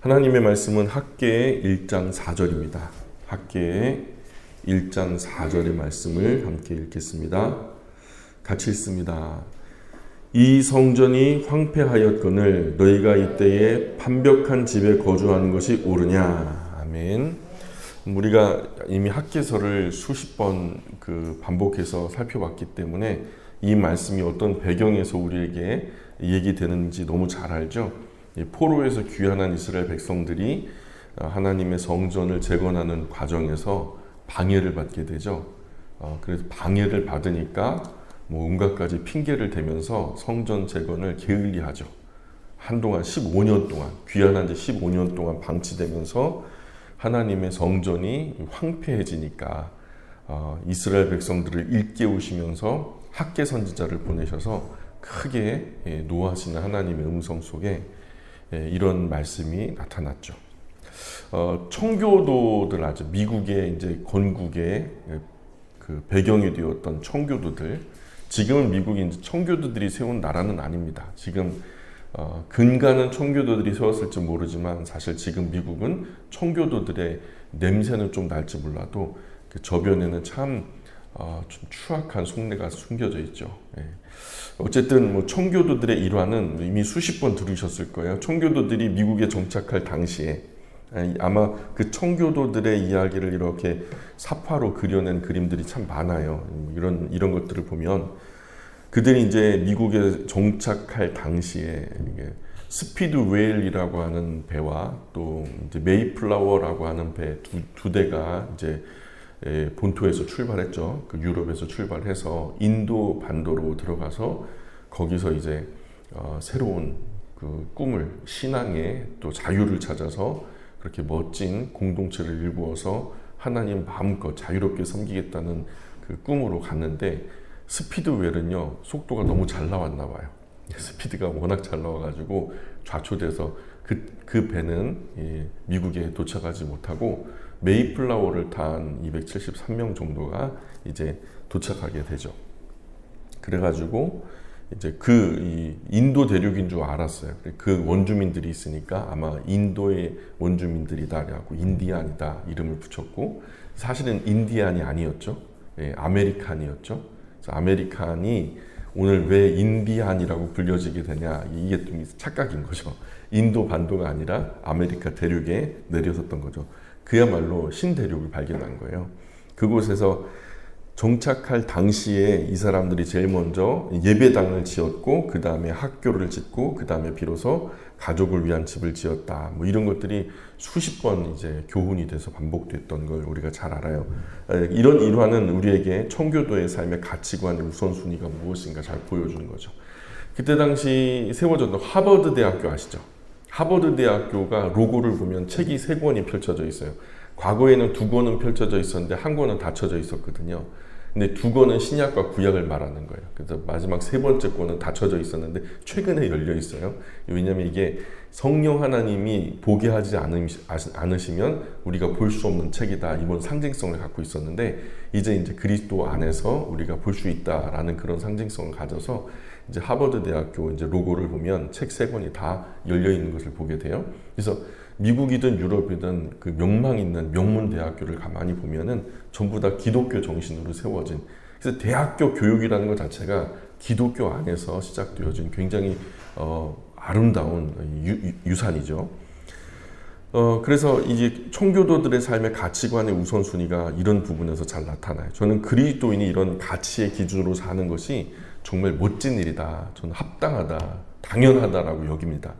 하나님의 말씀은 학개의 1장 4절입니다. 학개의 1장 4절의 말씀을 함께 읽겠습니다. 같이 읽습니다. 이 성전이 황폐하였거늘 너희가 이때에 판벽한 집에 거주하는 것이 옳으냐. 아멘. 우리가 이미 학개서를 수십 번 반복해서 살펴봤기 때문에 이 말씀이 어떤 배경에서 우리에게 얘기되는지 너무 잘 알죠. 포로에서 귀환한 이스라엘 백성들이 하나님의 성전을 재건하는 과정에서 방해를 받게 되죠. 그래서 방해를 받으니까 온갖 가지 핑계를 대면서 성전 재건을 게을리하죠. 한동안 15년 동안 귀환한 지 15년 동안 방치되면서 하나님의 성전이 황폐해지니까 이스라엘 백성들을 일깨우시면서 학개 선지자를 보내셔서 크게 노하시는 하나님의 음성 속에 이런 말씀이 나타났죠. 청교도들 아주 미국의 이제 건국의 배경이 되었던 청교도들, 지금은 미국이 이제 청교도들이 세운 나라는 아닙니다. 지금 근간은 청교도들이 세웠을지 모르지만 사실 지금 미국은 청교도들의 냄새는 좀 날지 몰라도 그 저변에는 참 좀 추악한 속내가 숨겨져 있죠. 어쨌든 청교도들의 일화는 이미 수십 번 들으셨을 거예요. 청교도들이 미국에 정착할 당시에 아마 그 청교도들의 이야기를 이렇게 사파로 그려낸 그림들이 참 많아요. 이런 것들을 보면 그들이 이제 미국에 정착할 당시에 스피드 웨일이라고 하는 배와 또 이제 메이플라워라고 하는 배 두 대가 이제 본토에서 출발했죠. 그 유럽에서 출발해서 인도 반도로 들어가서 거기서 이제 새로운 그 꿈을, 신앙의 또 자유를 찾아서 그렇게 멋진 공동체를 일구어서 하나님 마음껏 자유롭게 섬기겠다는 그 꿈으로 갔는데, 스피드웰은요 속도가 너무 잘 나왔나 봐요. 스피드가 워낙 잘 나와가지고 좌초돼서 그 배는 미국에 도착하지 못하고 메이플라워를 탄 273명 정도가 이제 도착하게 되죠. 그래가지고 이제 이 인도 대륙인 줄 알았어요. 그 원주민들이 있으니까 아마 인도의 원주민들이다라고 인디안이다 이름을 붙였고, 사실은 인디안이 아니었죠. 아메리칸이었죠. 그래서 아메리칸이 오늘 왜 인디안이라고 불려지게 되냐, 이게 좀 착각인 거죠. 인도 반도가 아니라 아메리카 대륙에 내려섰던 거죠. 그야말로 신대륙을 발견한 거예요. 그곳에서 정착할 당시에 이 사람들이 제일 먼저 예배당을 지었고, 그 다음에 학교를 짓고, 그 다음에 비로소 가족을 위한 집을 지었다. 이런 것들이 수십 번 이제 교훈이 돼서 반복됐던 걸 우리가 잘 알아요. 이런 일화는 우리에게 청교도의 삶의 가치관의 우선순위가 무엇인가 잘 보여주는 거죠. 그때 당시 세워졌던 하버드 대학교 아시죠? 하버드 대학교가 로고를 보면 책이 3권이 펼쳐져 있어요. 과거에는 2권은 펼쳐져 있었는데 1권은 닫혀져 있었거든요. 근데 2권은 신약과 구약을 말하는 거예요. 그래서 마지막 3번째 권은 닫혀져 있었는데 최근에 열려 있어요. 왜냐하면 이게 성령 하나님이 보게 하지 않으시면 우리가 볼 수 없는 책이다, 이런 상징성을 갖고 있었는데, 이제 그리스도 안에서 우리가 볼 수 있다라는 그런 상징성을 가져서 이제 하버드 대학교 이제 로고를 보면 책 3권이 다 열려 있는 것을 보게 돼요. 그래서 미국이든 유럽이든 그 명망 있는 명문 대학교를 가만히 보면은 전부 다 기독교 정신으로 세워진, 그래서 대학교 교육이라는 것 자체가 기독교 안에서 시작되어진 굉장히 아름다운 유산이죠. 그래서 이제 청교도들의 삶의 가치관의 우선순위가 이런 부분에서 잘 나타나요. 저는 그리스도인이 이런 가치의 기준으로 사는 것이 정말 멋진 일이다, 저는 합당하다, 당연하다라고 여깁니다.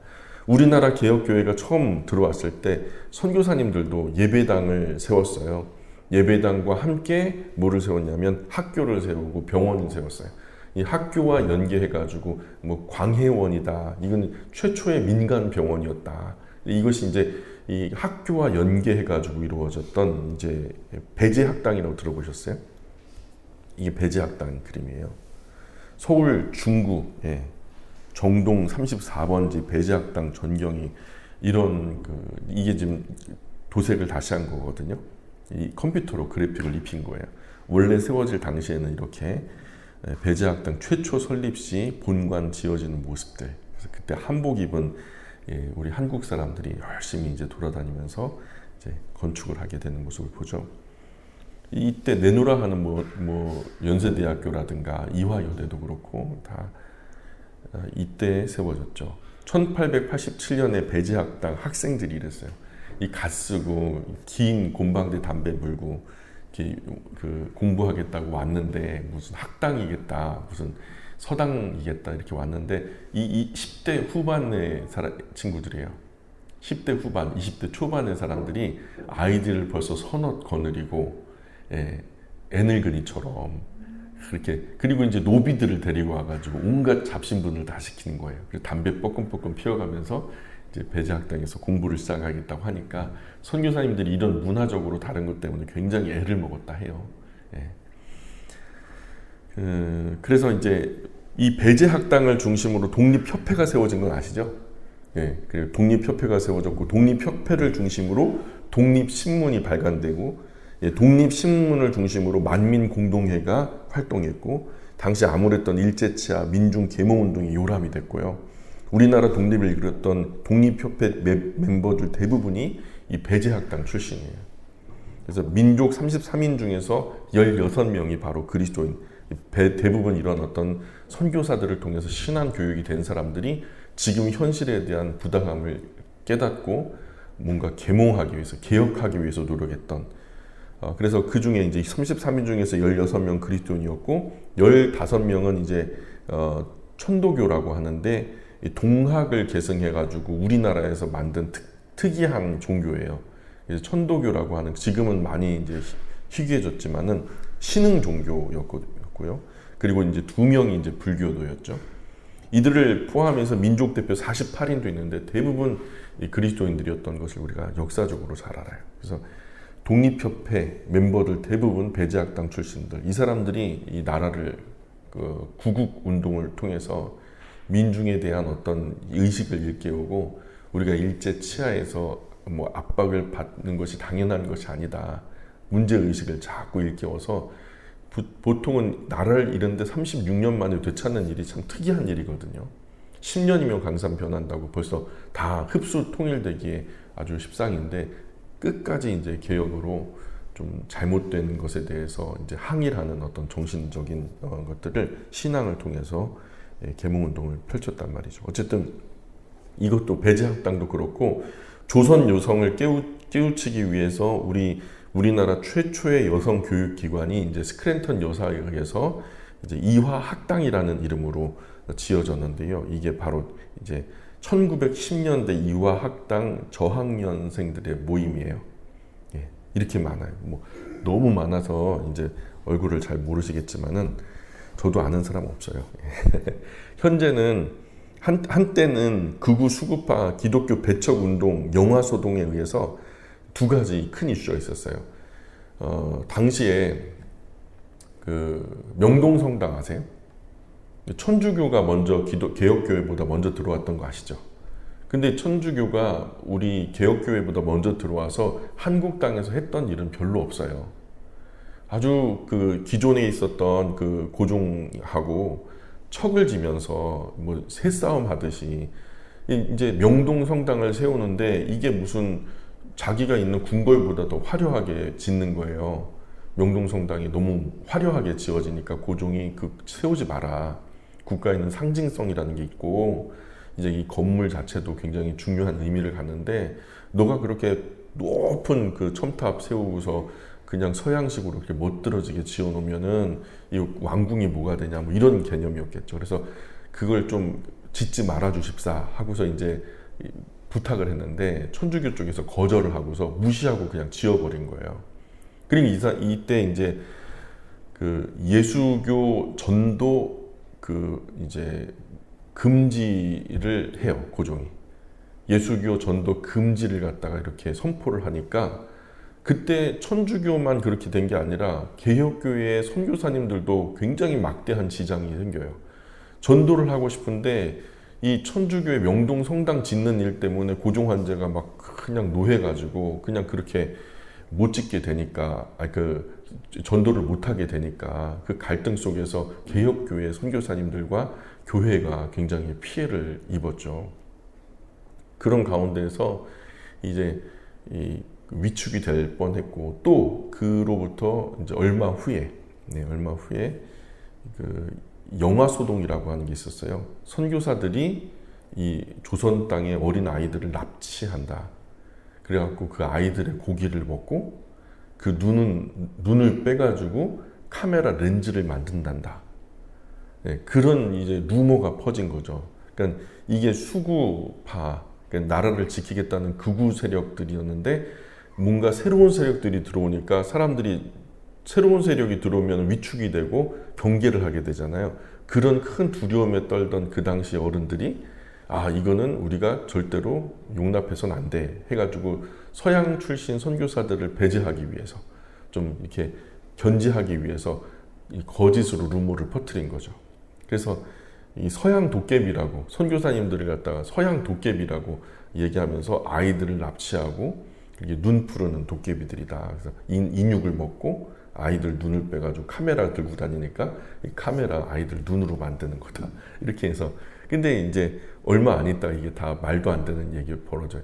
우리나라 개혁교회가 처음 들어왔을 때 선교사님들도 예배당을 세웠어요. 예배당과 함께 뭐를 세웠냐면 학교를 세우고 병원을 세웠어요. 이 학교와 연계해가지고 광해원이다, 이건 최초의 민간 병원이었다. 이것이 이제 이 학교와 연계해가지고 이루어졌던 이제 배제학당이라고 들어보셨어요? 이게 배제학당 그림이에요. 서울 중구 정동 34번지 배제학당 전경이 이런 이게 지금 도색을 다시 한 거거든요. 이 컴퓨터로 그래픽을 입힌 거예요. 원래 세워질 당시에는 이렇게 배제학당 최초 설립 시 본관 지어지는 모습들. 그래서 그때 한복 입은 우리 한국 사람들이 열심히 이제 돌아다니면서 이제 건축을 하게 되는 모습을 보죠. 이때 내노라 하는 뭐 연세대학교라든가 이화여대도 그렇고 다 이때 세워졌죠. 1887년에 배제학당 학생들이 이랬어요. 이 갓 쓰고 긴 곰방대 담배 물고 그 공부하겠다고 왔는데 무슨 학당이겠다, 무슨 서당이겠다 이렇게 왔는데 이 10대 후반의 친구들이에요. 10대 후반, 20대 초반의 사람들이 아이들을 벌써 서너 거느리고 애늙은이처럼 그렇게, 그리고 이제 노비들을 데리고 와가지고 온갖 잡신분을 다 시키는 거예요. 그래서 담배 뻐끔뻐끔 피워가면서 이제 배제학당에서 공부를 시작하겠다고 하니까 선교사님들이 이런 문화적으로 다른 것 때문에 굉장히 애를 먹었다 해요. 그래서 이제 이 배제학당을 중심으로 독립협회가 세워진 건 아시죠? 그리고 독립협회가 세워졌고, 독립협회를 중심으로 독립신문이 발간되고, 독립신문을 중심으로 만민공동회가 활동했고, 당시 암울했던 일제치하 민중계몽운동이 요람이 됐고요. 우리나라 독립을 이끌었던 독립협회 멤버들 대부분이 이 배제학당 출신이에요. 그래서 민족 33인 중에서 16명이 바로 그리스도인, 대부분 이런 어떤 선교사들을 통해서 신앙 교육이 된 사람들이 지금 현실에 대한 부당함을 깨닫고 뭔가 계몽하기 위해서, 개혁하기 위해서 노력했던, 그래서 그 중에 이제 33인 중에서 16명 그리스도인이었고, 15명은 이제 천도교라고 하는데 동학을 계승해가지고 우리나라에서 만든 특이한 종교예요. 그래서 천도교라고 하는, 지금은 많이 이제 희귀해졌지만은 신흥 종교였고요. 그리고 이제 2명이 이제 불교도였죠. 이들을 포함해서 민족 대표 48인도 있는데 대부분 그리스도인들이었던 것을 우리가 역사적으로 잘 알아요. 그래서 독립협회 멤버들 대부분 배제학당 출신들, 이 사람들이 이 나라를 구국 운동을 통해서 민중에 대한 어떤 의식을 일깨우고, 우리가 일제 치하에서 뭐 압박을 받는 것이 당연한 것이 아니다, 문제 의식을 자꾸 일깨워서, 보통은 나라를 잃은데 36년 만에 되찾는 일이 참 특이한 일이거든요. 10년이면 강산 변한다고 벌써 다 흡수 통일되기에 아주 십상인데, 끝까지 이제 개혁으로 좀 잘못된 것에 대해서 이제 항일하는 어떤 정신적인 것들을 신앙을 통해서 계몽운동을 펼쳤단 말이죠. 어쨌든 이것도 배제학당도 그렇고, 조선 여성을 깨우치기 위해서 우리나라 최초의 여성 교육기관이 이제 스크랜턴 여사에 의해서 이제 이화학당이라는 이름으로 지어졌는데요. 이게 바로 이제 1910년대 이화학당 저학년생들의 모임이에요. 이렇게 많아요. 뭐 너무 많아서 이제 얼굴을 잘 모르시겠지만은 저도 아는 사람 없어요. 현재는 한때는 극우 수구파 기독교 배척 운동 영화소동에 의해서 두 가지 큰 이슈가 있었어요. 당시에 그 명동성당 아세요? 천주교가 먼저 개혁교회보다 먼저 들어왔던 거 아시죠? 근데 천주교가 우리 개혁교회보다 먼저 들어와서 한국 땅에서 했던 일은 별로 없어요. 아주 그 기존에 있었던 그 고종하고 척을 지면서 뭐 새싸움 하듯이 이제 명동 성당을 세우는데, 이게 무슨 자기가 있는 궁궐보다 더 화려하게 짓는 거예요. 명동 성당이 너무 화려하게 지어지니까 고종이 세우지 마라. 국가에는 상징성이라는 게 있고, 이제 이 건물 자체도 굉장히 중요한 의미를 갖는데, 너가 그렇게 높은 그 첨탑 세우고서 그냥 서양식으로 이렇게 멋들어지게 지어놓으면은 이 왕궁이 뭐가 되냐, 뭐 이런 개념이었겠죠. 그래서 그걸 좀 짓지 말아 주십사 하고서 이제 부탁을 했는데, 천주교 쪽에서 거절을 하고서 무시하고 그냥 지어버린 거예요. 그리고 이때 이제 그 예수교 전도 이제 금지를 해요, 고종이. 예수교 전도 금지를 갖다가 이렇게 선포를 하니까, 그때 천주교만 그렇게 된 게 아니라 개혁교회의 선교사님들도 굉장히 막대한 지장이 생겨요. 전도를 하고 싶은데 이 천주교의 명동 성당 짓는 일 때문에 고종 황제가 막 그냥 노해가지고 그냥 그렇게 못 짓게 되니까, 전도를 못 하게 되니까, 그 갈등 속에서 개혁교회 선교사님들과 교회가 굉장히 피해를 입었죠. 그런 가운데에서 이제 이 위축이 될 뻔했고, 또 그로부터 이제 얼마 후에 그 영화소동이라고 하는 게 있었어요. 선교사들이 이 조선 땅의 어린 아이들을 납치한다. 그래갖고 그 아이들의 고기를 먹고 그 눈을 빼가지고 카메라 렌즈를 만든단다. 네, 그런 이제 루머가 퍼진 거죠. 그러니까 이게 수구파, 그러니까 나라를 지키겠다는 극우 세력들이었는데, 뭔가 새로운 세력들이 들어오니까 사람들이 새로운 세력이 들어오면 위축이 되고 경계를 하게 되잖아요. 그런 큰 두려움에 떨던 그 당시 어른들이 이거는 우리가 절대로 용납해서는 안 돼 해가지고 서양 출신 선교사들을 배제하기 위해서, 좀 이렇게 견제하기 위해서 이 거짓으로 루머를 퍼뜨린 거죠. 그래서 이 서양 도깨비라고, 선교사님들을 갖다가 서양 도깨비라고 얘기하면서 아이들을 납치하고 이게 눈 푸르는 도깨비들이다. 그래서 인육을 먹고 아이들 눈을 빼가지고 카메라 들고 다니니까 이 카메라 아이들 눈으로 만드는 거다. 이렇게 해서, 근데 이제 얼마 안 있다가 이게 다 말도 안 되는 얘기가 벌어져요.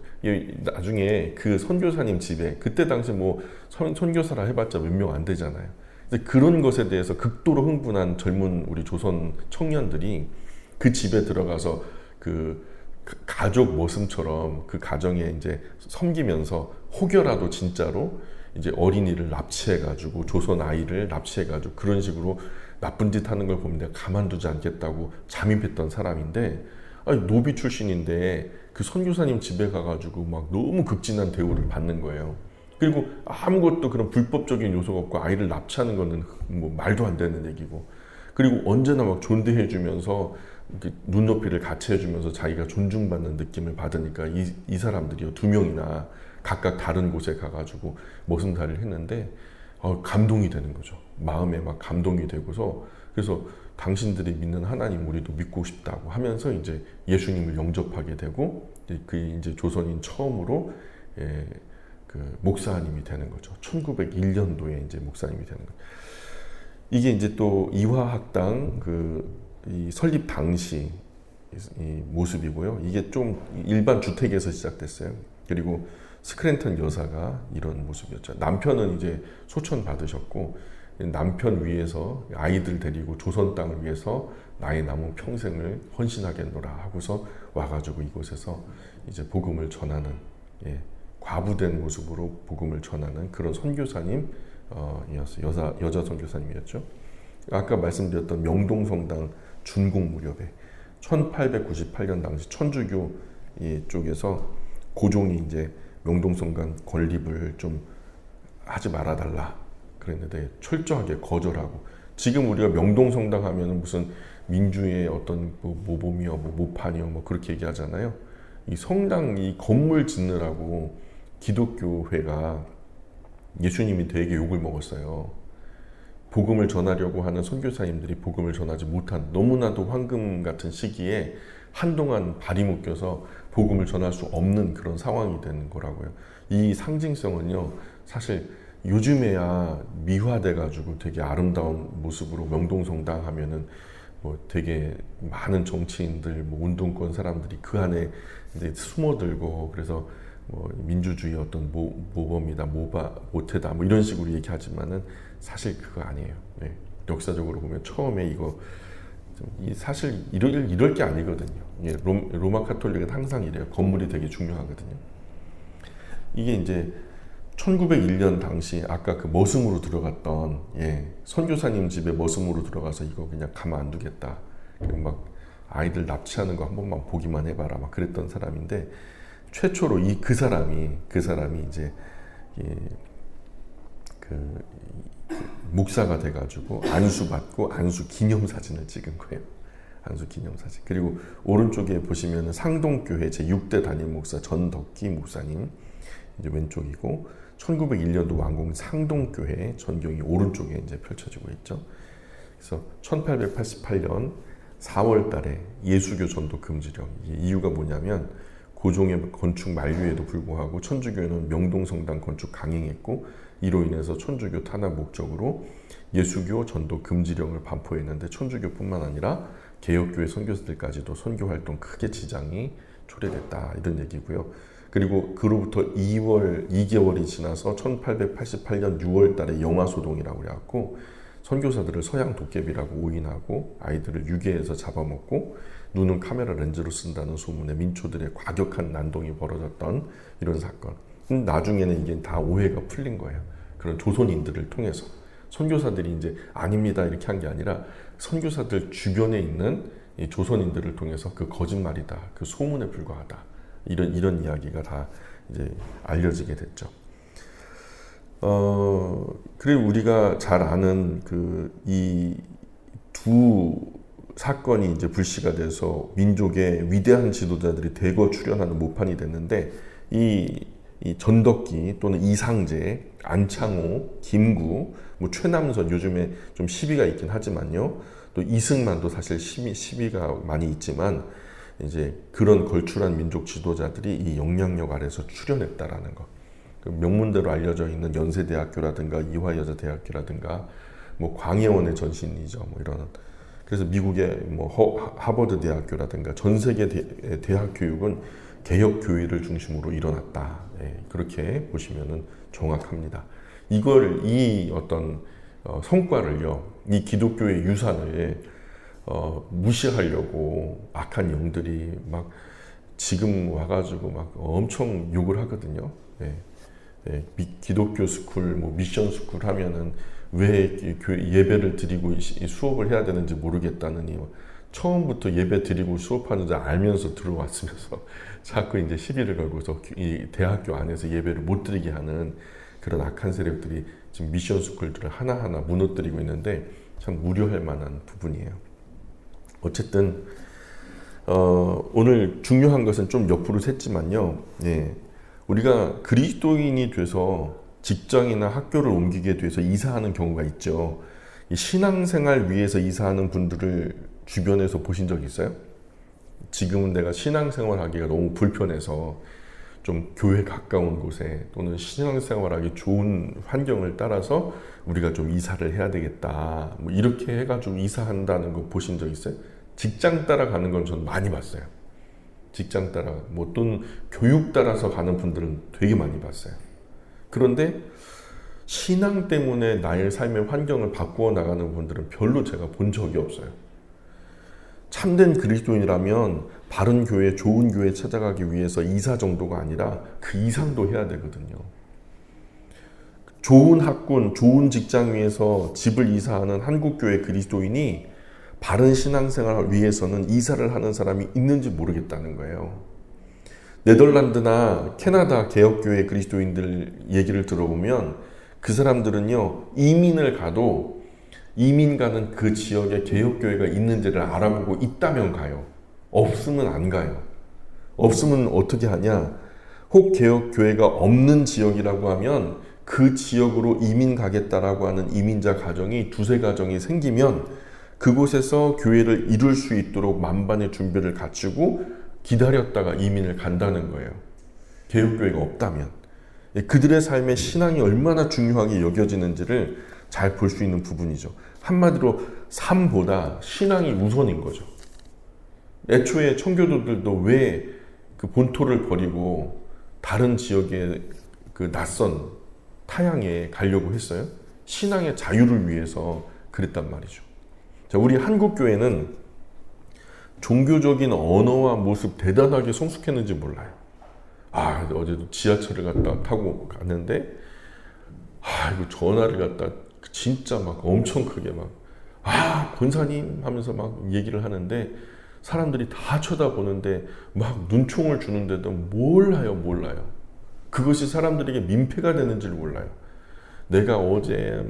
나중에 그 선교사님 집에, 그때 당시 뭐 선교사라 해봤자 몇 명 안 되잖아요. 그런 것에 대해서 극도로 흥분한 젊은 우리 조선 청년들이 그 집에 들어가서 그 가족 모습처럼 그 가정에 이제 섬기면서 혹여라도 진짜로 이제 어린이를 납치해가지고, 조선 아이를 납치해가지고 그런 식으로 나쁜 짓 하는 걸 보면 내가 가만두지 않겠다고 잠입했던 사람인데, 노비 출신인데 그 선교사님 집에 가가지고 막 너무 극진한 대우를 받는 거예요. 그리고 아무것도 그런 불법적인 요소가 없고 아이를 납치하는 거는 뭐 말도 안 되는 얘기고, 그리고 언제나 막 존대해주면서 눈높이를 같이 해주면서 자기가 존중받는 느낌을 받으니까 이 사람들이요, 2명이나 각각 다른 곳에 가가지고 머슴살이를 했는데 감동이 되는 거죠. 마음에 막 감동이 되고서, 그래서 당신들이 믿는 하나님 우리도 믿고 싶다고 하면서 이제 예수님을 영접하게 되고, 그 이제 조선인 처음으로 그 목사님이 되는 거죠. 1901년도에 이제 목사님이 되는 거예요. 이게 이제 또 이화학당 이 설립 당시 이 모습이고요. 이게 좀 일반 주택에서 시작됐어요. 그리고 스크랜턴 여사가 이런 모습이었죠. 남편은 이제 소천 받으셨고, 남편 위해서 아이들 데리고 조선 땅을 위해서 나의 남은 평생을 헌신하겠노라 하고서 와가지고 이곳에서 이제 복음을 전하는, 과부된 모습으로 복음을 전하는 그런 선교사님, 여자 선교사님이었죠. 아까 말씀드렸던 명동성당 준공 무렵에 1898년 당시 천주교 쪽에서 고종이 이제 명동성당 건립을 좀 하지 말아달라 그랬는데 철저하게 거절하고, 지금 우리가 명동성당 하면은 무슨 민주의 어떤 모범이요, 모판이요, 그렇게 얘기하잖아요. 이 성당, 이 건물 짓느라고 기독교회가 예수님이 되게 욕을 먹었어요. 복음을 전하려고 하는 선교사님들이 복음을 전하지 못한, 너무나도 황금 같은 시기에 한동안 발이 묶여서 복음을 전할 수 없는 그런 상황이 되는 거라고요. 이 상징성은요, 사실 요즘에야 미화돼가지고 되게 아름다운 모습으로 명동성당 하면은 뭐 되게 많은 정치인들, 뭐 운동권 사람들이 그 안에 이제 숨어들고, 그래서 뭐 민주주의 어떤 모범이다, 모태다, 뭐 이런 식으로 얘기하지만은 사실 그거 아니에요. 역사적으로 보면 처음에 이거 사실 이럴 게 아니거든요. 로마 카톨릭은 항상 이래요. 건물이 되게 중요하거든요. 이게 이제 1901년 당시 아까 그 머슴으로 들어갔던 선교사님 집에 머슴으로 들어가서 이거 그냥 가만 안 두겠다. 막 아이들 납치하는 거 한 번만 보기만 해봐라. 막 그랬던 사람인데, 최초로 그 사람이 이제 그 목사가 돼가지고 안수받고 안수 기념사진을 찍은 거예요. 안수 기념사진. 그리고 오른쪽에 보시면은 상동교회 제6대 담임 목사 전덕기 목사님 이제 왼쪽이고, 1901년도 완공 상동교회 전경이 오른쪽에 이제 펼쳐지고 있죠. 그래서 1888년 4월 달에 예수교 전도 금지령. 이유가 뭐냐면 고종의 건축 만류에도 불구하고 천주교회는 명동성당 건축 강행했고, 이로 인해서 천주교 탄압 목적으로 예수교 전도 금지령을 반포했는데, 천주교뿐만 아니라 개혁교회 선교사들까지도 선교 활동 크게 지장이 초래됐다 이런 얘기고요. 그리고 그로부터 2개월이 지나서 1888년 6월 달에 영화소동이라고 그래갖고 선교사들을 서양 도깨비라고 오인하고 아이들을 유괴해서 잡아먹고 눈은 카메라 렌즈로 쓴다는 소문에 민초들의 과격한 난동이 벌어졌던 이런 사건. 나중에는 이게 다 오해가 풀린 거예요. 그런 조선인들을 통해서. 선교사들이 이제 아닙니다 이렇게 한 게 아니라 선교사들 주변에 있는 이 조선인들을 통해서 그 거짓말이다, 그 소문에 불과하다 이런 이야기가 다 이제 알려지게 됐죠. 그리고 우리가 잘 아는 이 두 사건이 이제 불씨가 돼서 민족의 위대한 지도자들이 대거 출연하는 모판이 됐는데 이 전덕기 또는 이상재, 안창호, 김구, 뭐 최남선 요즘에 좀 시비가 있긴 하지만요. 또 이승만도 사실 시비가 많이 있지만 이제 그런 걸출한 민족 지도자들이 이 영향력 아래서 출연했다라는 것. 그 명문대로 알려져 있는 연세대학교라든가 이화여자대학교라든가 뭐 광해원의 전신이죠. 뭐 이런. 그래서 미국의 뭐 하버드 대학교라든가 전 세계 대학 교육은 개혁 교회를 중심으로 일어났다. 예, 그렇게 보시면은 정확합니다. 이 어떤 성과를요, 이 기독교의 유산을 무시하려고 악한 영들이 막 지금 와가지고 막 엄청 욕을 하거든요. 예, 예, 기독교 스쿨, 뭐 미션 스쿨 하면은 왜 예배를 드리고 수업을 해야 되는지 모르겠다느니 처음부터 예배 드리고 수업하는 줄 알면서 들어왔으면서 자꾸 이제 시비를 걸고서 이 대학교 안에서 예배를 못 드리게 하는 그런 악한 세력들이 지금 미션 스쿨들을 하나하나 무너뜨리고 있는데 참 우려할 만한 부분이에요. 어쨌든 오늘 중요한 것은 좀 옆으로 샜지만요. 예, 우리가 그리스도인이 돼서 직장이나 학교를 옮기게 돼서 이사하는 경우가 있죠. 이 신앙생활 위해서 이사하는 분들을 주변에서 보신 적 있어요? 지금은 내가 신앙생활 하기가 너무 불편해서 좀 교회 가까운 곳에 또는 신앙생활하기 좋은 환경을 따라서 우리가 좀 이사를 해야 되겠다. 뭐 이렇게 해가지고 이사한다는 거 보신 적 있어요? 직장 따라 가는 건 전 많이 봤어요. 직장 따라, 뭐 또는 교육 따라서 가는 분들은 되게 많이 봤어요. 그런데 신앙 때문에 나의 삶의 환경을 바꾸어 나가는 분들은 별로 제가 본 적이 없어요. 참된 그리스도인이라면 바른 교회, 좋은 교회 찾아가기 위해서 이사 정도가 아니라 그 이상도 해야 되거든요. 좋은 학군, 좋은 직장 위에서 집을 이사하는 한국교회 그리스도인이 바른 신앙생활을 위해서는 이사를 하는 사람이 있는지 모르겠다는 거예요. 네덜란드나 캐나다 개혁교회 그리스도인들 얘기를 들어보면 그 사람들은요, 이민을 가도 이민 가는 그 지역에 개혁교회가 있는지를 알아보고 있다면 가요. 없으면 안 가요. 없으면 어떻게 하냐? 혹 개혁교회가 없는 지역이라고 하면 그 지역으로 이민 가겠다라고 하는 이민자 가정이 두세 가정이 생기면 그곳에서 교회를 이룰 수 있도록 만반의 준비를 갖추고 기다렸다가 이민을 간다는 거예요. 개혁교회가 없다면. 그들의 삶에 신앙이 얼마나 중요하게 여겨지는지를 잘 볼 수 있는 부분이죠. 한마디로 삶보다 신앙이 우선인 거죠. 애초에 청교도들도 왜 그 본토를 버리고 다른 지역의 그 낯선 타향에 가려고 했어요? 신앙의 자유를 위해서 그랬단 말이죠. 자, 우리 한국교회는 종교적인 언어와 모습 대단하게 성숙했는지 몰라요. 어제도 지하철을 갖다 타고 갔는데, 이거 전화를 갖다 진짜 막 엄청 크게 권사님 하면서 막 얘기를 하는데, 사람들이 다 쳐다보는데 막 눈총을 주는데도 몰라요. 그것이 사람들에게 민폐가 되는지를 몰라요. 내가 어제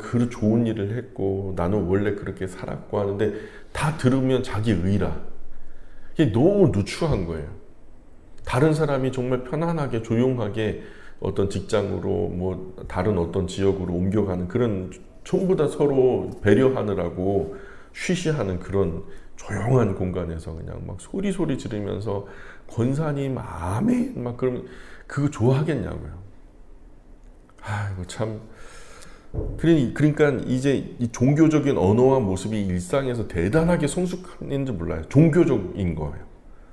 그 좋은 일을 했고 나는 원래 그렇게 살았고 하는데 다 들으면 자기 의라. 이게 너무 누추한 거예요. 다른 사람이 정말 편안하게 조용하게 어떤 직장으로 다른 어떤 지역으로 옮겨가는 그런 전부 다 서로 배려하느라고 쉬쉬하는 그런 조용한 공간에서 그냥 막 소리 지르면서 권사님 아멘 그러면 그거 좋아하겠냐고요. 이거 참. 그러니까 이제 이 종교적인 언어와 모습이 일상에서 대단하게 성숙했는지 몰라요. 종교적인 거예요.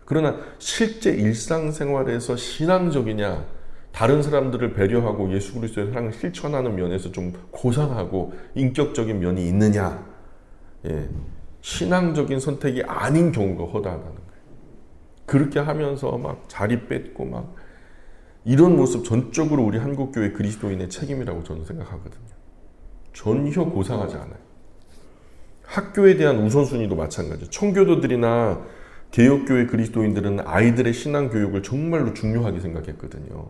그러나 실제 일상생활에서 신앙적이냐, 다른 사람들을 배려하고 예수 그리스도의 사랑을 실천하는 면에서 좀 고상하고 인격적인 면이 있느냐, 신앙적인 선택이 아닌 경우가 허다하다는 거예요. 그렇게 하면서 막 자리 뺏고 막 이런 모습 전적으로 우리 한국교회 그리스도인의 책임이라고 저는 생각하거든요. 전혀 고상하지 않아요. 학교에 대한 우선순위도 마찬가지예요. 청교도들이나 개혁교회 그리스도인들은 아이들의 신앙교육을 정말로 중요하게 생각했거든요.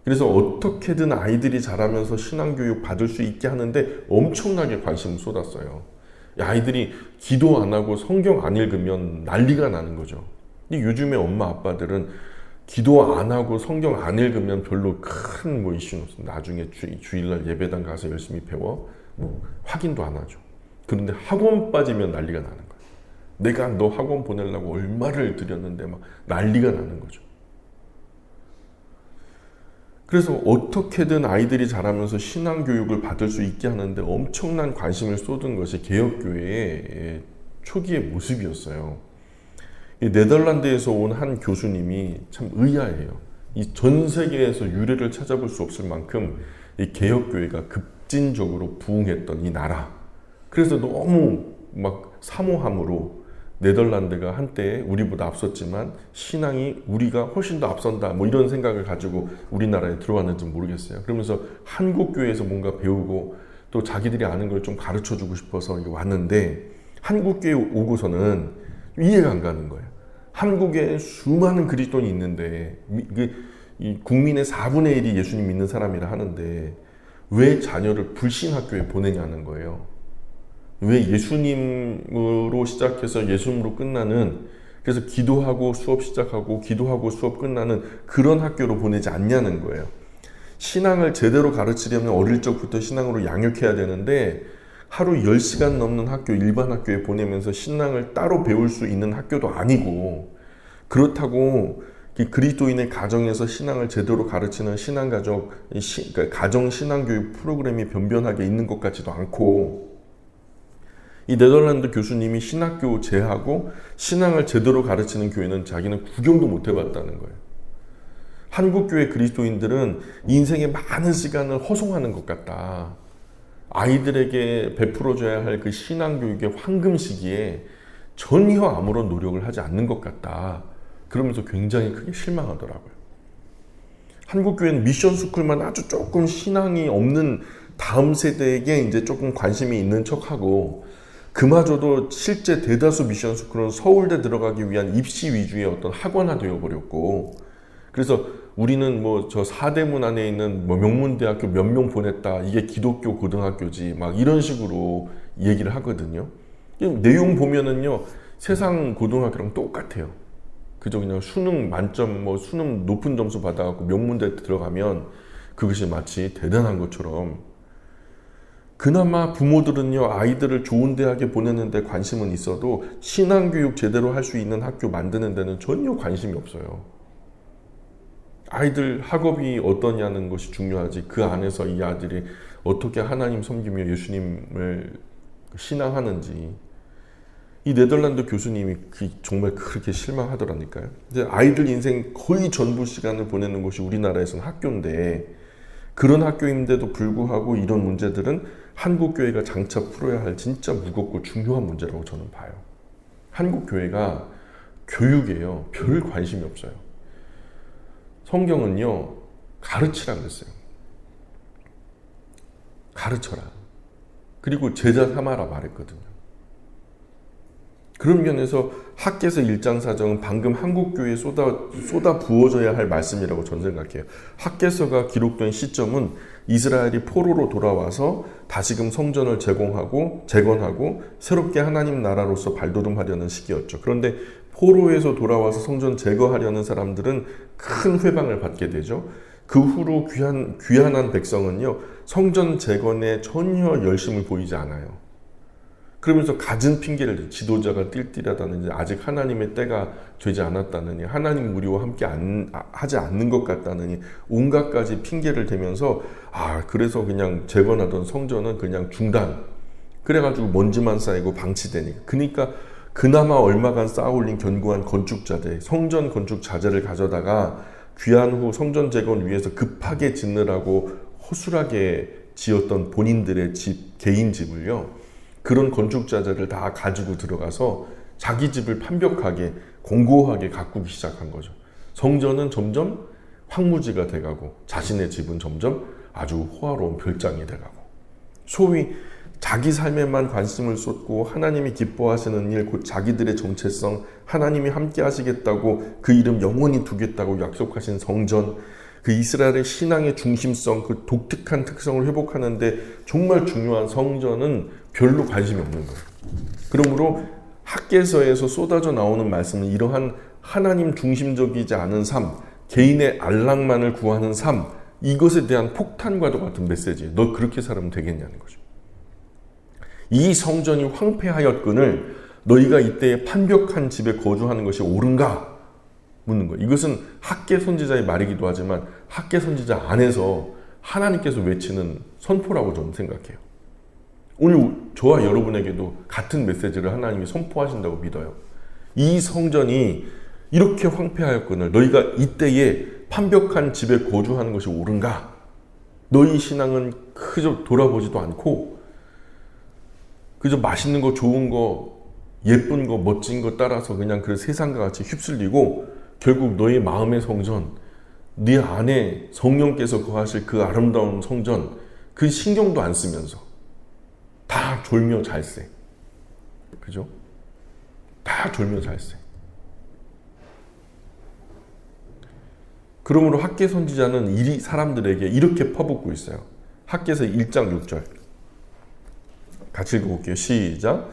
그래서 어떻게든 아이들이 자라면서 신앙교육 받을 수 있게 하는데 엄청나게 관심을 쏟았어요. 아이들이 기도 안 하고 성경 안 읽으면 난리가 나는 거죠. 근데 요즘에 엄마 아빠들은 기도 안 하고 성경 안 읽으면 별로 큰 뭐 이슈는 없습니다. 나중에 주일날 예배당 가서 열심히 배워 확인도 안 하죠. 그런데 학원 빠지면 난리가 나는 거예요. 내가 너 학원 보내려고 얼마를 들였는데 막 난리가 나는 거죠. 그래서 어떻게든 아이들이 자라면서 신앙교육을 받을 수 있게 하는데 엄청난 관심을 쏟은 것이 개혁교회의 초기의 모습이었어요. 이 네덜란드에서 온 한 교수님이 참 의아해요. 이 전 세계에서 유례를 찾아볼 수 없을 만큼 이 개혁교회가 급진적으로 부흥했던 이 나라. 그래서 너무 막 사모함으로 네덜란드가 한때 우리보다 앞섰지만 신앙이 우리가 훨씬 더 앞선다 뭐 이런 생각을 가지고 우리나라에 들어왔는지 모르겠어요. 그러면서 한국교회에서 뭔가 배우고 또 자기들이 아는 걸 좀 가르쳐주고 싶어서 왔는데 한국교회 오고서는 이해가 안 가는 거예요. 한국에 수많은 그리스도인이 있는데 이 국민의 4분의 1이 예수님 믿는 사람이라 하는데 왜 자녀를 불신학교에 보내냐는 거예요. 왜 예수님으로 시작해서 예수님으로 끝나는, 그래서 기도하고 수업 시작하고 기도하고 수업 끝나는 그런 학교로 보내지 않냐는 거예요. 신앙을 제대로 가르치려면 어릴 적부터 신앙으로 양육해야 되는데 하루 10시간 넘는 학교, 일반 학교에 보내면서 신앙을 따로 배울 수 있는 학교도 아니고, 그렇다고 그리스도인의 가정에서 신앙을 제대로 가르치는 신앙가족, 그러니까 가정신앙교육 프로그램이 변변하게 있는 것 같지도 않고, 이 네덜란드 교수님이 신학교 제하고 신앙을 제대로 가르치는 교회는 자기는 구경도 못 해봤다는 거예요. 한국교회 그리스도인들은 인생의 많은 시간을 허송하는 것 같다. 아이들에게 베풀어줘야 할 그 신앙교육의 황금 시기에 전혀 아무런 노력을 하지 않는 것 같다. 그러면서 굉장히 크게 실망하더라고요. 한국교회는 미션 스쿨만 아주 조금 신앙이 없는 다음 세대에게 이제 조금 관심이 있는 척하고, 그마저도 실제 대다수 미션 스쿨은 서울대 들어가기 위한 입시 위주의 어떤 학원화 되어버렸고, 그래서 우리는 뭐 저 사대문 안에 있는 뭐 명문대학교 몇 명 보냈다, 이게 기독교 고등학교지, 막 이런 식으로 얘기를 하거든요. 내용 보면은요, 세상 고등학교랑 똑같아요. 그저 그냥 수능 만점, 뭐 수능 높은 점수 받아갖고 명문대 들어가면 그것이 마치 대단한 것처럼, 그나마 부모들은요, 아이들을 좋은 대학에 보내는 데 관심은 있어도 신앙교육 제대로 할 수 있는 학교 만드는 데는 전혀 관심이 없어요. 아이들 학업이 어떠냐는 것이 중요하지, 그 안에서 이 아들이 어떻게 하나님 섬기며 예수님을 신앙하는지. 이 네덜란드 교수님이 정말 그렇게 실망하더라니까요. 이제 아이들 인생 거의 전부 시간을 보내는 곳이 우리나라에서는 학교인데, 그런 학교인데도 불구하고 이런 문제들은 한국교회가 장차 풀어야 할 진짜 무겁고 중요한 문제라고 저는 봐요. 한국교회가 교육에요, 별 관심이 없어요. 성경은요, 가르치라 그랬어요. 가르쳐라. 그리고 제자 삼아라 말했거든요. 그런 면에서 학개서 1장 4장은 방금 한국교회에 쏟아 부어져야 할 말씀이라고 저는 생각해요. 학개서가 기록된 시점은 이스라엘이 포로로 돌아와서 다시금 성전을 재건하고 새롭게 하나님 나라로서 발돋움하려는 시기였죠. 그런데 포로에서 돌아와서 성전 제거하려는 사람들은 큰 회방을 받게 되죠. 그 후로 귀환한 백성은요, 성전 재건에 전혀 열심을 보이지 않아요. 그러면서 갖은 핑계를, 지도자가 띨띨하다느니, 아직 하나님의 때가 되지 않았다느니, 하나님 우리와 함께 하지 않는 것 같다느니, 온갖 가지 핑계를 대면서 그래서 그냥 재건하던 성전은 그냥 중단, 그래가지고 먼지만 쌓이고 방치되니까, 그러니까 그나마 얼마간 쌓아올린 견고한 건축자재, 성전 건축 자재를 가져다가 귀한 후 성전 재건 위해서 급하게 짓느라고 허술하게 지었던 본인들의 집, 개인 집을요, 그런 건축 자재를 다 가지고 들어가서 자기 집을 판벽하게 공고하게 가꾸기 시작한 거죠. 성전은 점점 황무지가 돼가고 자신의 집은 점점 아주 호화로운 별장이 돼가고, 소위 자기 삶에만 관심을 쏟고 하나님이 기뻐하시는 일, 곧 자기들의 정체성, 하나님이 함께 하시겠다고 그 이름 영원히 두겠다고 약속하신 성전, 그 이스라엘의 신앙의 중심성, 그 독특한 특성을 회복하는데 정말 중요한 성전은 별로 관심이 없는 거예요. 그러므로 학개서에서 쏟아져 나오는 말씀은 이러한 하나님 중심적이지 않은 삶, 개인의 안락만을 구하는 삶, 이것에 대한 폭탄과도 같은 메시지예요. 너 그렇게 살면 되겠냐는 거죠. 이 성전이 황폐하였거늘 너희가 이때에 판벽한 집에 거주하는 것이 옳은가? 묻는 거예요. 이것은 학개 선지자의 말이기도 하지만 학개 선지자 안에서 하나님께서 외치는 선포라고 저는 생각해요. 오늘 저와 여러분에게도 같은 메시지를 하나님이 선포하신다고 믿어요. 이 성전이 이렇게 황폐하였거늘 너희가 이때에 판벽한 집에 거주하는 것이 옳은가? 너희 신앙은 그저 돌아보지도 않고 그저 맛있는 거, 좋은 거, 예쁜 거, 멋진 거 따라서 그냥 그 세상과 같이 휩쓸리고 결국 너희 마음의 성전, 네 안에 성령께서 거하실 그 아름다운 성전, 그 신경도 안 쓰면서 다 졸며 잘세. 그죠? 다 졸며 잘세. 그러므로 학개 선지자는 이 사람들에게 이렇게 퍼붓고 있어요. 학개서 1장 6절. 같이 읽어볼게요. 시작.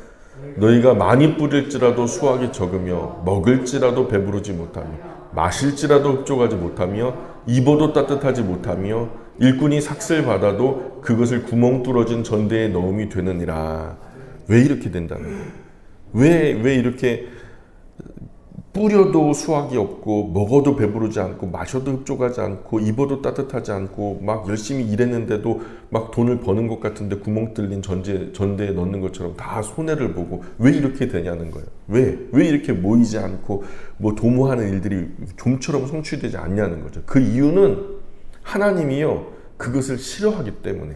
너희가 많이 뿌릴지라도 수확이 적으며 먹을지라도 배부르지 못하며 마실지라도 흡족하지 못하며 입어도 따뜻하지 못하며 일꾼이 삭슬 받아도 그것을 구멍 뚫어진 전대에 넣음이 되느니라. 왜 이렇게 된다는 거예요? 왜 이렇게 뿌려도 수확이 없고 먹어도 배부르지 않고 마셔도 흡족하지 않고 입어도 따뜻하지 않고 막 열심히 일했는데도 막 돈을 버는 것 같은데 구멍 뚫린 전대에 넣는 것처럼 다 손해를 보고 왜 이렇게 되냐는 거예요. 왜 이렇게 모이지 않고 뭐 도모하는 일들이 좀처럼 성취되지 않냐는 거죠. 그 이유는 하나님이요 그것을 싫어하기 때문에.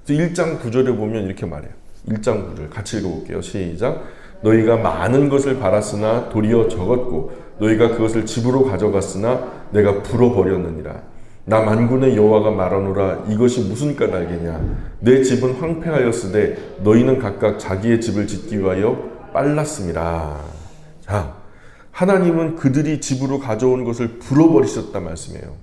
1장 9절에 보면 이렇게 말해요. 1장 9절 같이 읽어볼게요. 시작. 너희가 많은 것을 바랐으나 도리어 적었고 너희가 그것을 집으로 가져갔으나 내가 불어버렸느니라. 나 만군의 여호와가 말하노라. 이것이 무슨 까닭이냐. 내 집은 황폐하였으되 너희는 각각 자기의 집을 짓기 위하여 빨랐습니다. 자, 하나님은 그들이 집으로 가져온 것을 불어버리셨단 말씀이에요.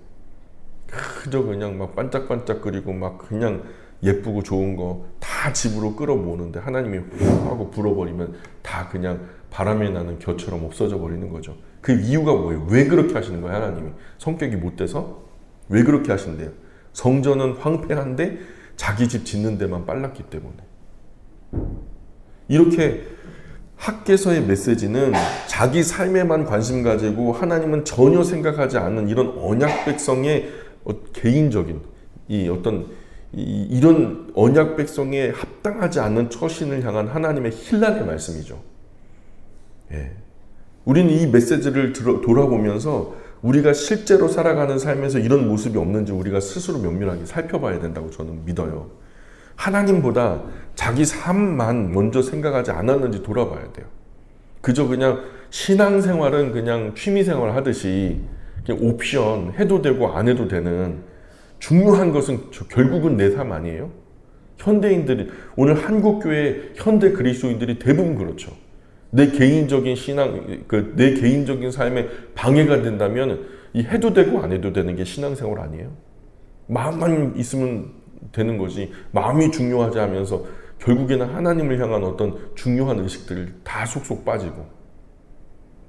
그저 그냥 막 반짝반짝거리고 막 그냥 예쁘고 좋은 거 다 집으로 끌어모으는데 하나님이 훅 하고 불어버리면 다 그냥 바람에 나는 겨처럼 없어져 버리는 거죠. 그 이유가 뭐예요? 왜 그렇게 하시는 거예요? 하나님이 성격이 못돼서? 왜 그렇게 하신대요? 성전은 황폐한데 자기 집 짓는 데만 빨랐기 때문에. 이렇게 학개서의 메시지는 자기 삶에만 관심 가지고 하나님은 전혀 생각하지 않는 이런 언약 백성의 개인적인 이런 언약 백성에 합당하지 않는 처신을 향한 하나님의 힐난의 말씀이죠. 예. 우리는 이 메시지를 돌아보면서 우리가 실제로 살아가는 삶에서 이런 모습이 없는지 우리가 스스로 면밀하게 살펴봐야 된다고 저는 믿어요. 하나님보다 자기 삶만 먼저 생각하지 않았는지 돌아봐야 돼요. 그저 그냥 신앙생활은 그냥 취미생활 하듯이 그냥 옵션 해도 되고 안 해도 되는, 중요한 것은 결국은 내 삶 아니에요? 현대인들이, 오늘 한국교회 현대 그리스도인들이 대부분 그렇죠. 내 개인적인 신앙, 내 개인적인 삶에 방해가 된다면 이 해도 되고 안 해도 되는 게 신앙생활 아니에요? 마음만 있으면 되는 거지, 마음이 중요하지 하면서 결국에는 하나님을 향한 어떤 중요한 의식들을 다 속속 빠지고,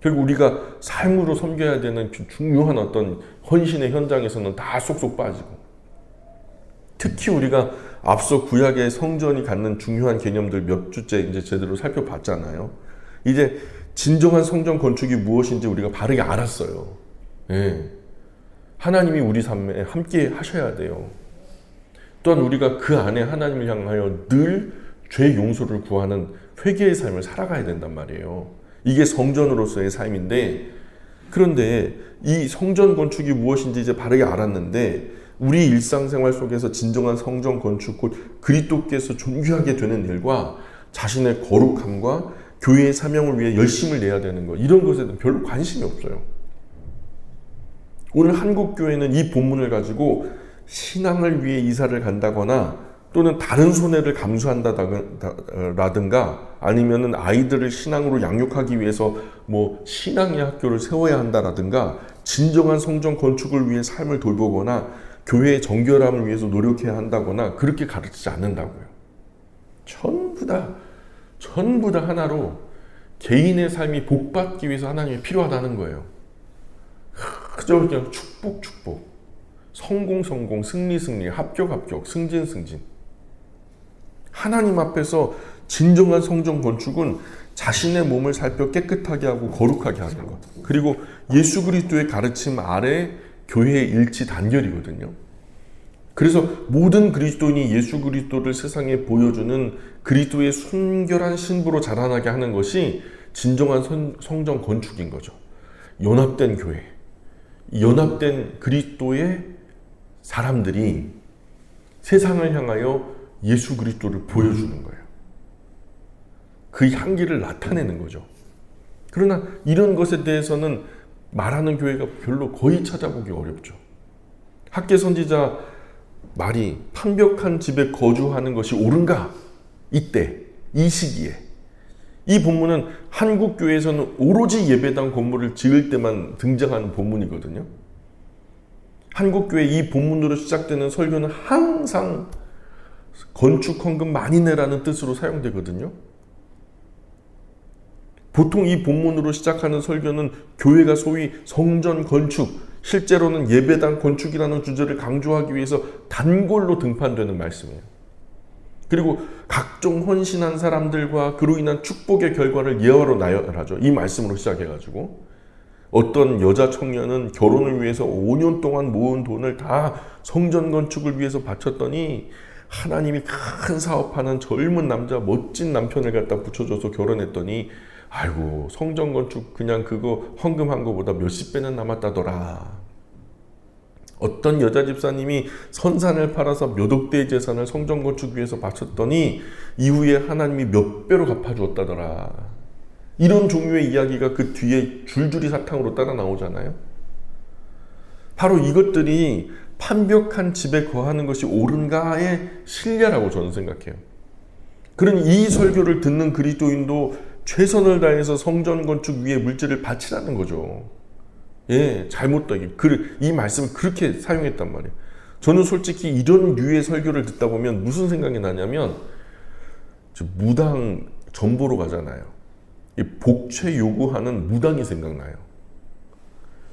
결국 우리가 삶으로 섬겨야 되는 중요한 어떤 헌신의 현장에서는 다 속속 빠지고, 특히 우리가 앞서 구약의 성전이 갖는 중요한 개념들 몇 주째 이제 제대로 살펴봤잖아요. 이제 진정한 성전 건축이 무엇인지 우리가 바르게 알았어요. 예. 하나님이 우리 삶에 함께 하셔야 돼요. 또한 우리가 그 안에 하나님을 향하여 늘 죄 용서를 구하는 회개의 삶을 살아가야 된단 말이에요. 이게 성전으로서의 삶인데, 그런데 이 성전 건축이 무엇인지 이제 바르게 알았는데, 우리 일상생활 속에서 진정한 성전 건축, 곧 그리스도께서 존귀하게 되는 일과 자신의 거룩함과 교회의 사명을 위해 열심을 내야 되는 것, 이런 것에 대해서 별로 관심이 없어요. 오늘 한국 교회는 이 본문을 가지고 신앙을 위해 이사를 간다거나 또는 다른 손해를 감수한다라든가 아니면은 아이들을 신앙으로 양육하기 위해서 뭐 신앙의 학교를 세워야 한다라든가 진정한 성전 건축을 위해 삶을 돌보거나 교회의 정결함을 위해서 노력해야 한다거나 그렇게 가르치지 않는다고요. 전부 다 하나로 개인의 삶이 복받기 위해서 하나님이 필요하다는 거예요. 그저 그냥 축복, 성공, 승리, 합격, 승진. 하나님 앞에서 진정한 성전 건축은 자신의 몸을 살펴 깨끗하게 하고 거룩하게 하는 것. 그리고 예수 그리스도의 가르침 아래 교회의 일치 단결이거든요. 그래서 모든 그리스도인이 예수 그리스도를 세상에 보여주는 그리스도의 순결한 신부로 자라나게 하는 것이 진정한 성전 건축인 거죠. 연합된 교회, 연합된 그리스도의 사람들이 세상을 향하여 예수 그리스도를 보여주는 거예요. 그 향기를 나타내는 거죠. 그러나 이런 것에 대해서는 말하는 교회가 별로 거의 찾아보기 어렵죠. 학계 선지자 말이 판벽한 집에 거주하는 것이 옳은가? 이때, 이 시기에. 이 본문은 한국 교회에서는 오로지 예배당 건물을 지을 때만 등장하는 본문이거든요. 한국 교회 이 본문으로 시작되는 설교는 항상 건축 헌금 많이 내라는 뜻으로 사용되거든요. 보통 이 본문으로 시작하는 설교는 교회가 소위 성전 건축, 실제로는 예배당 건축이라는 주제를 강조하기 위해서 단골로 등판되는 말씀이에요. 그리고 각종 헌신한 사람들과 그로 인한 축복의 결과를 예화로 나열하죠. 이 말씀으로 시작해가지고 어떤 여자 청년은 결혼을 위해서 5년 동안 모은 돈을 다 성전 건축을 위해서 바쳤더니 하나님이 큰 사업하는 젊은 남자, 멋진 남편을 갖다 붙여줘서 결혼했더니 아이고 성전 건축 그냥 그거 헌금한 거보다 몇십 배는 남았다더라. 어떤 여자 집사님이 선산을 팔아서 몇 억대의 재산을 성전 건축 위해서 바쳤더니 이후에 하나님이 몇 배로 갚아주었다더라. 이런 종류의 이야기가 그 뒤에 줄줄이 사탕으로 따라 나오잖아요. 바로 이것들이 판벽한 집에 거하는 것이 옳은가의 신뢰라고 저는 생각해요. 그러니 이 설교를 듣는 그리스도인도 최선을 다해서 성전 건축 위에 물질을 바치라는 거죠. 예, 잘못되기. 이 말씀을 그렇게 사용했단 말이에요. 저는 솔직히 이런 류의 설교를 듣다 보면 무슨 생각이 나냐면 무당 전보로 가잖아요. 이 복채 요구하는 무당이 생각나요.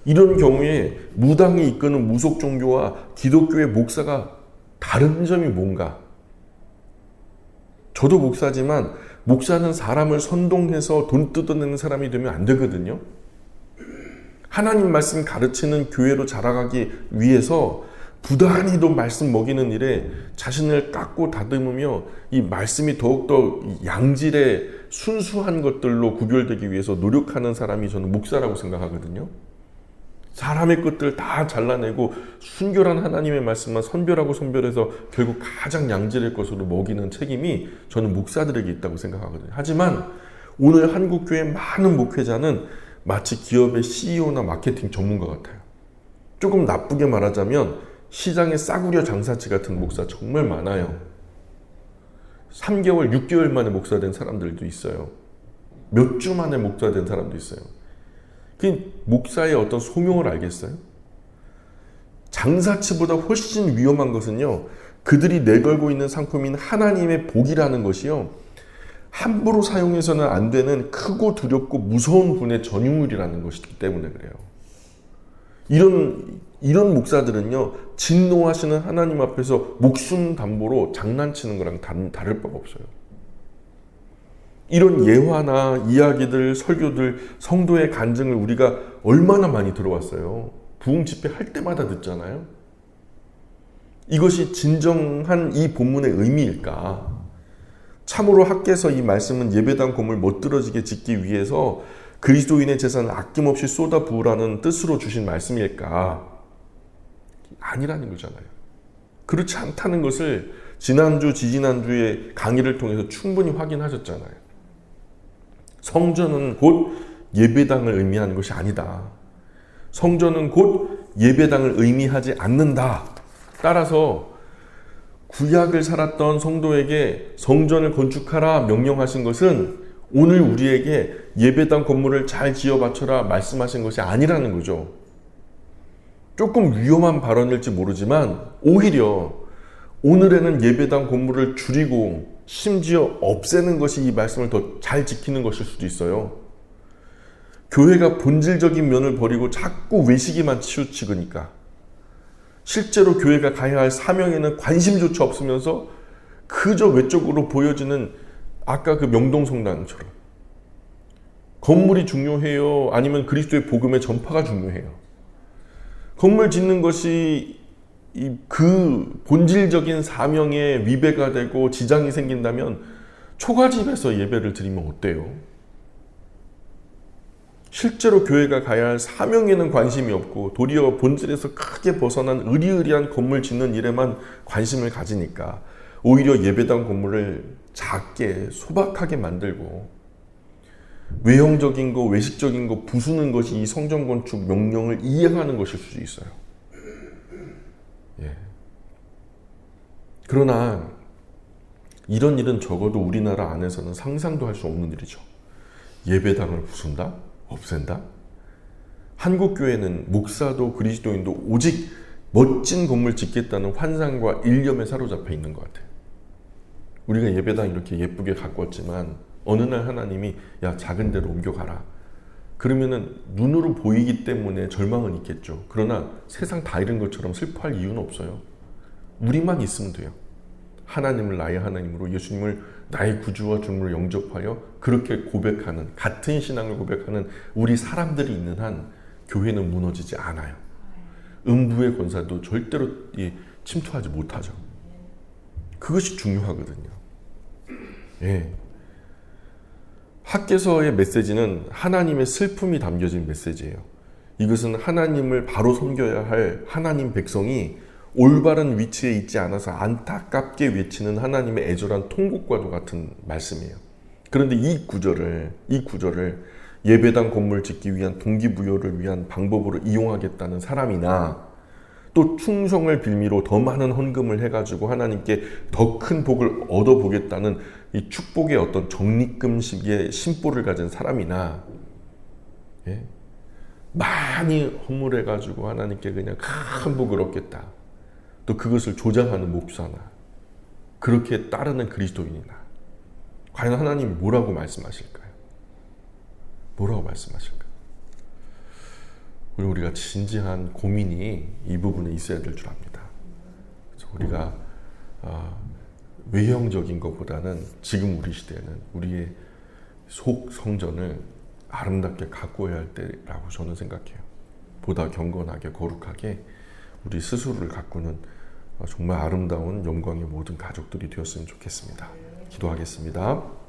이런 경우에 무당이 이끄는 무속 종교와 기독교의 목사가 다른 점이 뭔가? 저도 목사지만 목사는 사람을 선동해서 돈 뜯어내는 사람이 되면 안 되거든요. 하나님 말씀 가르치는 교회로 자라가기 위해서 부단히도 말씀 먹이는 일에 자신을 깎고 다듬으며 이 말씀이 더욱더 양질의 순수한 것들로 구별되기 위해서 노력하는 사람이 저는 목사라고 생각하거든요. 사람의 것들을 다 잘라내고 순결한 하나님의 말씀만 선별해서 결국 가장 양질의 것으로 먹이는 책임이 저는 목사들에게 있다고 생각하거든요. 하지만 오늘 한국교회 많은 목회자는 마치 기업의 CEO나 마케팅 전문가 같아요. 조금 나쁘게 말하자면 시장의 싸구려 장사치 같은 목사 정말 많아요. 3개월, 6개월 만에 목사 된 사람들도 있어요. 몇 주 만에 목사 된 사람도 있어요. 그 목사의 어떤 소명을 알겠어요? 장사치보다 훨씬 위험한 것은요, 그들이 내걸고 있는 상품인 하나님의 복이라는 것이요, 함부로 사용해서는 안 되는 크고 두렵고 무서운 분의 전유물이라는 것이기 때문에 그래요. 이런 목사들은요, 진노하시는 하나님 앞에서 목숨 담보로 장난치는 거랑 다를 바가 없어요. 이런 예화나 이야기들, 설교들, 성도의 간증을 우리가 얼마나 많이 들어왔어요. 부흥 집회 할 때마다 듣잖아요. 이것이 진정한 이 본문의 의미일까? 참으로 학개서 이 말씀은 예배당 건물 멋들어지게 짓기 위해서 그리스도인의 재산을 아낌없이 쏟아 부으라는 뜻으로 주신 말씀일까? 아니라는 거잖아요. 그렇지 않다는 것을 지난주, 지지난주에 강의를 통해서 충분히 확인하셨잖아요. 성전은 곧 예배당을 의미하는 것이 아니다. 성전은 곧 예배당을 의미하지 않는다. 따라서 구약을 살았던 성도에게 성전을 건축하라 명령하신 것은 오늘 우리에게 예배당 건물을 잘 지어 바쳐라 말씀하신 것이 아니라는 거죠. 조금 위험한 발언일지 모르지만 오히려 오늘에는 예배당 건물을 줄이고 심지어 없애는 것이 이 말씀을 더 잘 지키는 것일 수도 있어요. 교회가 본질적인 면을 버리고 자꾸 외식에만 치우치니까 실제로 교회가 가야 할 사명에는 관심조차 없으면서 그저 외적으로 보여지는 아까 그 명동성당처럼 건물이 중요해요? 아니면 그리스도의 복음의 전파가 중요해요? 건물 짓는 것이 그 본질적인 사명에 위배가 되고 지장이 생긴다면 초가집에서 예배를 드리면 어때요? 실제로 교회가 가야 할 사명에는 관심이 없고 도리어 본질에서 크게 벗어난 의리의리한 건물 짓는 일에만 관심을 가지니까 오히려 예배당 건물을 작게 소박하게 만들고 외형적인 거, 외식적인 거 부수는 것이 이 성전 건축 명령을 이행하는 것일 수도 있어요. 예. 그러나 이런 일은 적어도 우리나라 안에서는 상상도 할 수 없는 일이죠. 예배당을 부순다? 없앤다? 한국 교회는 목사도 그리스도인도 오직 멋진 건물 짓겠다는 환상과 일념에 사로잡혀 있는 것 같아요. 우리가 예배당 이렇게 예쁘게 가꿨지만 어느 날 하나님이 야 작은 데로 옮겨가라. 그러면은 눈으로 보이기 때문에 절망은 있겠죠. 그러나 세상 다 잃은 것처럼 슬퍼할 이유는 없어요. 우리만 있으면 돼요. 하나님을 나의 하나님으로 예수님을 나의 구주와 주님으로 영접하여 그렇게 고백하는 같은 신앙을 고백하는 우리 사람들이 있는 한 교회는 무너지지 않아요. 음부의 권사도 절대로 침투하지 못하죠. 그것이 중요하거든요. 예. 학개서의 메시지는 하나님의 슬픔이 담겨진 메시지예요. 이것은 하나님을 바로 섬겨야 할 하나님 백성이 올바른 위치에 있지 않아서 안타깝게 외치는 하나님의 애절한 통곡과도 같은 말씀이에요. 그런데 이 구절을 예배당 건물 짓기 위한 동기부여를 위한 방법으로 이용하겠다는 사람이나 또 충성을 빌미로 더 많은 헌금을 해가지고 하나님께 더 큰 복을 얻어보겠다는 이 축복의 어떤 적립금식의 심보를 가진 사람이나 예? 많이 헌물해가지고 하나님께 그냥 큰 복을 얻겠다. 또 그것을 조장하는 목사나 그렇게 따르는 그리스도인이나 과연 하나님이 뭐라고 말씀하실까요? 뭐라고 말씀하실까요? 우리가 진지한 고민이 이 부분에 있어야 될 줄 압니다. 그래서 우리가 외형적인 것보다는 지금 우리 시대에는 우리의 속 성전을 아름답게 가꾸어야 할 때라고 저는 생각해요. 보다 경건하게 거룩하게 우리 스스로를 가꾸는 정말 아름다운 영광의 모든 가족들이 되었으면 좋겠습니다. 기도하겠습니다.